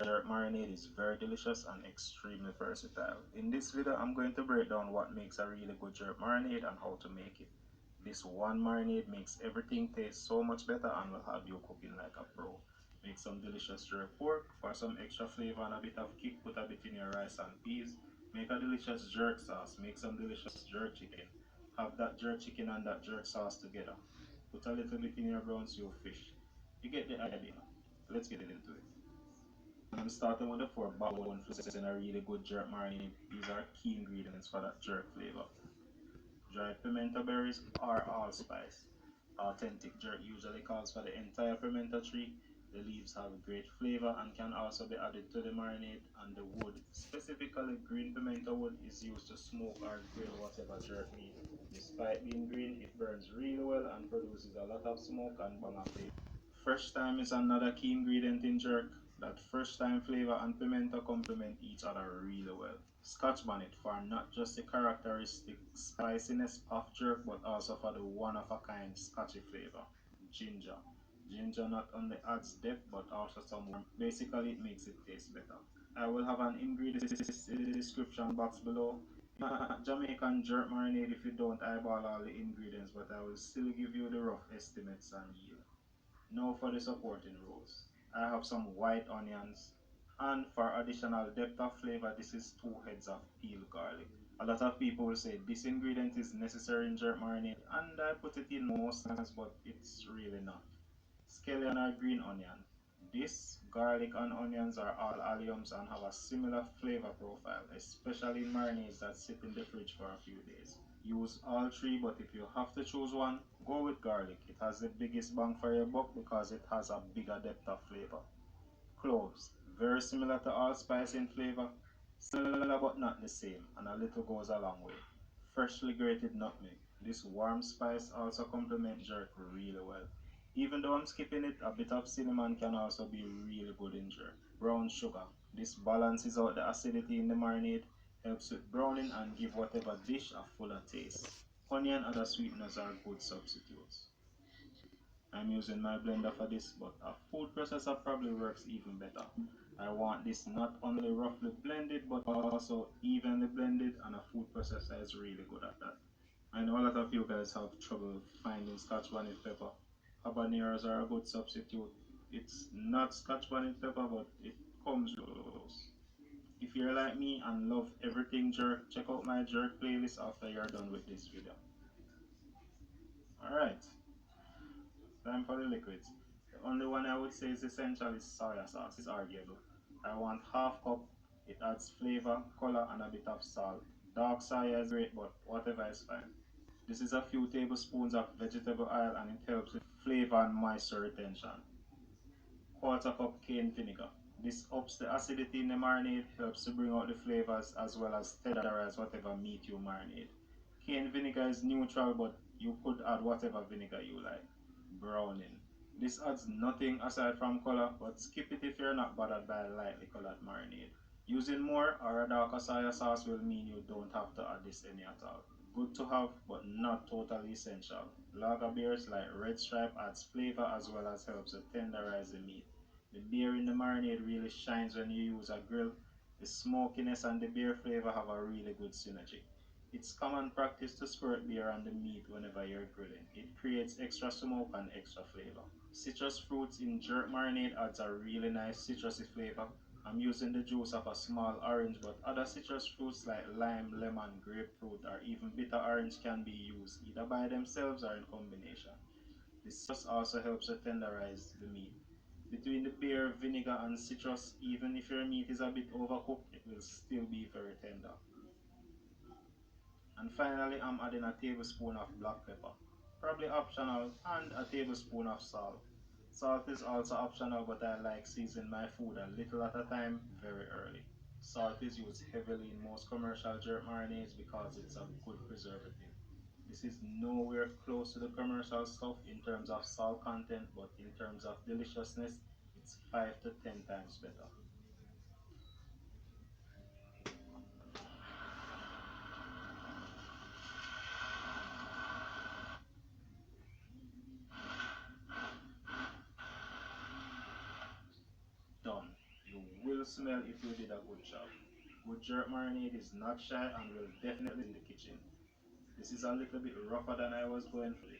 Jerk marinade is very delicious and extremely versatile. In this video, I'm going to break down what makes a really good jerk marinade and how to make it. This one marinade makes everything taste so much better and will have you cooking like a pro. Make some delicious jerk pork. For some extra flavor and a bit of kick, put a bit in your rice and peas. Make a delicious jerk sauce. Make some delicious jerk chicken. Have that jerk chicken and that jerk sauce together. Put a little bit in your brown stew fish. You get the idea. Let's get into it. I'm starting with the 4 backbone flavors in a really good jerk marinade. These are key ingredients for that jerk flavor. Dried pimento berries or allspice. Authentic jerk usually calls for the entire pimento tree. The leaves have a great flavor and can also be added to the marinade, and the wood, specifically green pimento wood, is used to smoke or grill whatever jerk meat. Despite being green, it burns really well and produces a lot of smoke and banger flavor. Fresh thyme is another key ingredient in jerk. That fresh thyme flavor and pimento complement each other really well. Scotch bonnet for not just the characteristic spiciness of jerk but also for the one of a kind scotchy flavor. Ginger. Ginger not only adds depth but also some warmth. Basically, it makes it taste better. I will have an ingredient in the description box below. Jamaican jerk marinade if you don't eyeball all the ingredients, but I will still give you the rough estimates and yield. Now for the supporting rows. I have some white onions, and for additional depth of flavor, this is 2 heads of peeled garlic. A lot of people will say this ingredient is necessary in jerk marinade, and I put it in most times, but it's really not. Scallion or green onion. This garlic and onions are all alliums and have a similar flavor profile, especially in marinades that sit in the fridge for a few days. Use all three, but if you have to choose one, go with garlic. It has the biggest bang for your buck because it has a bigger depth of flavor. Cloves, very similar to allspice in flavor, similar but not the same, and a little goes a long way. Freshly grated nutmeg. This warm spice also complements jerk really well. Even though I'm skipping it, a bit of cinnamon can also be really good in jerk. Brown sugar. This balances out the acidity in the marinade, helps with browning, and give whatever dish a fuller taste. Honey and other sweeteners are good substitutes. I'm using my blender for this, but a food processor probably works even better. I want this not only roughly blended, but also evenly blended, and a food processor is really good at that. I know a lot of you guys have trouble finding Scotch bonnet pepper. Habaneros are a good substitute. It's not Scotch bonnet pepper, but it comes close. If you're like me and love everything jerk, check out my jerk playlist after you're done with this video. Alright, time for the liquids. The only one I would say is essential is soya sauce. It's arguable. I want half cup. It adds flavor, color, and a bit of salt. Dark soya is great, but whatever is fine. This is a few tablespoons of vegetable oil and it helps with flavor and moisture retention. Quarter cup cane vinegar. This ups the acidity in the marinade, helps to bring out the flavors as well as tenderize whatever meat you marinate. Cane vinegar is neutral, but you could add whatever vinegar you like. Browning. This adds nothing aside from color, but skip it if you're not bothered by lightly colored marinade. Using more or a darker soya sauce will mean you don't have to add this any at all. Good to have, but not totally essential. Lager beers like Red Stripe adds flavor as well as helps to tenderize the meat. The beer in the marinade really shines when you use a grill. The smokiness and the beer flavor have a really good synergy. It's common practice to squirt beer on the meat whenever you're grilling. It creates extra smoke and extra flavor. Citrus fruits in jerk marinade adds a really nice citrusy flavor. I'm using the juice of a small orange, but other citrus fruits like lime, lemon, grapefruit, or even bitter orange can be used either by themselves or in combination. The citrus also helps to tenderize the meat. Between the beer, vinegar, and citrus, even if your meat is a bit overcooked, it will still be very tender. And finally, I'm adding a tablespoon of black pepper, probably optional, and a tablespoon of salt. Salt is also optional, but I like seasoning my food a little at a time, very early. Salt is used heavily in most commercial jerk marinades because it's a good preservative. This is nowhere close to the commercial stuff in terms of salt content, but in terms of deliciousness, it's 5 to 10 times better. Done. You will smell if you did a good job. Good jerk marinade is not shy and will definitely in the kitchen. This is a little bit rougher than I was going for.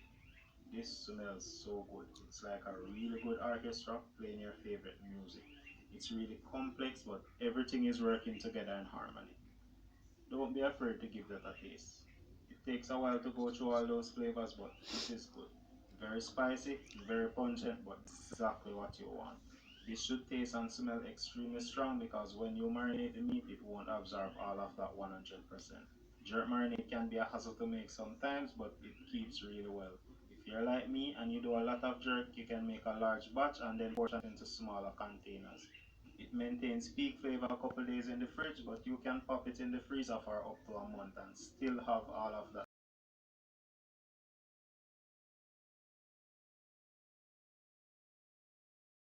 This smells so good. It's like a really good orchestra playing your favorite music. It's really complex, but everything is working together in harmony. Don't be afraid to give that a taste. It takes a while to go through all those flavors, but this is good. Very spicy, very pungent, but exactly what you want. This should taste and smell extremely strong because when you marinate the meat, it won't absorb all of that 100%. Jerk marinade can be a hassle to make sometimes, but it keeps really well. If you're like me and you do a lot of jerk, you can make a large batch and then portion into smaller containers. It maintains peak flavor a couple days in the fridge, but you can pop it in the freezer for up to a month and still have all of that